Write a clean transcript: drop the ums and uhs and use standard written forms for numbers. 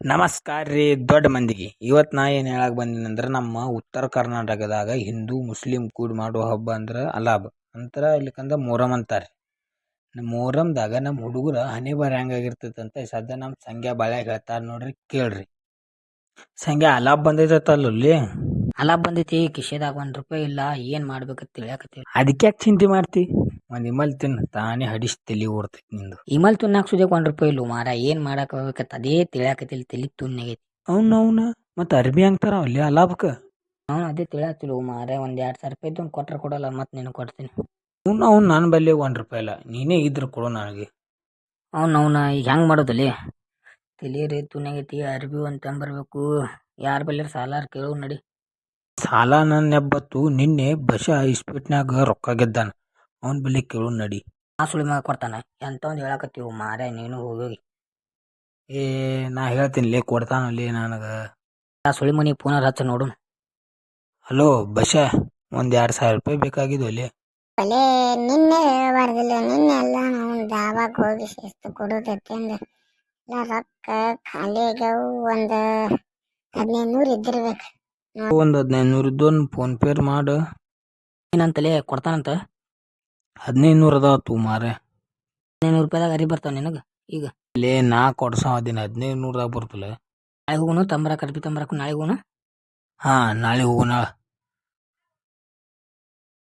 ನಮಸ್ಕಾರ ರೀ ದೊಡ್ಡ ಮಂದಿಗೆ. ಇವತ್ತು ನಾ ಏನು ಹೇಳಕ್ ಬಂದಿನಂದ್ರೆ ನಮ್ಮ ಉತ್ತರ ಕರ್ನಾಟಕದಾಗ ಹಿಂದೂ ಮುಸ್ಲಿಂ ಕೂಡಿ ಮಾಡೋ ಹಬ್ಬ ಅಂದ್ರೆ ಅಲಾಬ್ ಅಂತರ ಇಲ್ಲಿಕಂದ ಮೊಹರಂ ಅಂತಾರೆ. ಮೊಹರಂದಾಗ ನಮ್ಮ ಹುಡುಗರ ಹಣೆ ಬರ ಹೆಂಗಾಗಿರ್ತೈತೆ ಅಂತ ಸದ್ಯ ನಮ್ಮ ಸಂಗ್ಯಾ ಬಾಳೆ ಹೇಳ್ತಾರ ನೋಡ್ರಿ, ಕೇಳ್ರಿ. ಸಂಗ್ಯಾ, ಅಲಾಬ್ ಬಂದೈತಲ್ಲಿ. ಅಲಾಬ್ ಬಂದೈತಿ, ಕಿಶೆದಾಗ ₹1 ಇಲ್ಲ, ಏನ್ ಮಾಡ್ಬೇಕಂತ ತಿಳಿಯಾಕತ್ತೀವಿ. ಅದಕ್ಕೆ ಯಾಕೆ ಚಿಂತೆ ಮಾಡ್ತಿ? ಒಂದ್ ಇಮಲ್ ತಿನ್ನು, ತಾನೇ ಹಡಿಸ್ ತಲಿ ಓಡ್ತೈತಿ ನಿಂದು. ಇಮಲ್ ತುನ್ನಾಕ್ ಸುದ್ಯಾಕ ₹1 ಇಲ್ಲ ಮಾರ, ಏನ್ ಮಾಡಕ್ ಹೋಗ್ಬೇಕಂತ ಅದೇ ತಿಳಿಯಾಕತ್ತಿಲ್ಲ, ತಲಿ ತುನ್ನಗೈತಿ. ಅವ್ನ ಮತ್ತೆ ಅರ್ಬಿ ಹಂಗ್ತಾರ ಅಲ್ಲಿ ಅಲಾಬ್ಕ. ಅವ್ನು ಅದೇ ತಿಳಿಯಾತಿಲ್ಲ ಮಾರ. ₹2,000 ಇದ್ದು ಕೊಟ್ರ ಕೊಡಲ್ಲ, ಮತ್ತೆ ನಿನಗೆ ಕೊಡ್ತೀನಿ. ಅವ್ನು ನನ್ನ ಬಲ್ಲಿ ₹1 ಇಲ್ಲ, ನೀನೇ ಇದ್ರ ಕೊಡು ನನಗೆ. ಅವ್ನ ಈಗ ಹೆಂಗ್ ಮಾಡೋದಲ್ಲಿ? ತಲಿ ರೇ ತುನ್ನಗೈತಿ, ಅರ್ಬಿ ಒಂದ್ ತಂಬರ್ಬೇಕು. ಯಾರ ಬಲ್ಲಿ ಸಾಲಾರ ಕೇಳು ನಡಿ. ಸಾಲ ನನ್ನ ಎಬ್ಬತ್ತು ನಿನ್ನೆ ಬಶ ಇಸ್ಪೀಟ್ನಾಗ ರೊಕ್ಕ ಗೆದ್ದಾನ, ಅವನ ಬಳಿ ಕೇಳು ನಡಿ. ಆ ಸುಳಿ ಮ್ಯಾಗ ಕೊಡ್ತಾನ ಎಂತ ಒಂದ್ ಹೇಳಾಕತ್ತೀವಿ ಮಾರ, ನೀನು ಹೋಗಿ. ನಾ ಹೇಳ್ತೀನಿ ಕೊಡ್ತಾನಲ್ಲಿ ನನಗ. ಆ ಸುಳಿ ಮನಿ ಪುನರ್ ಹಚ್ಚ ನೋಡು. ಹಲೋ ಬಶ, ₹2,000 ಬೇಕಾಗಿದ್ದು ಅಲ್ಲಿ. ಅಲ್ಲೇ ನಿನ್ನೆ ಹೇಳ್ಬಾರ್ದಿಲ್ಲ, ನಿನ್ನೆ ಎಲ್ಲ ನಾವು ದಾಬಾಗ ಹೋಗಿ ಶಿಸ್ತು ಕೊಡುದೈತಿ ಅಂದ ಎಲ್ಲ ರೊಕ್ಕ ಖಾಲಿ ಆಗ್ಯಾವು. ಒಂದು 1,500 ಇದ್ದಿರ್ಬೇಕು. ಒಂದು 1,500 ಇದ್ದು ಫೋನ್ ಪೇ ಮಾಡು. ಏನಂತಲೇ ಕೊಡ್ತಾನಂತ? 1,500 ಅದಾವ ತೂ ಮಾರೆ. ₹1,500 ಅರಿ ಬರ್ತಾವ ನಿನಗ ಈಗ? ನಾ ಕೊಡ್ಸೋದಿನ 1,500 ಬರ್ತಲ್ಲ. ನಾಳೆ ಹೋಗುನು ತಂಬರಾಕ, ಅರ್ಬಿ ತಂಬರಾಕು ನಾಳೆ ಹೋಗುನು. ಹಾ, ನಾಳೆ ಹೋಗೋಣ.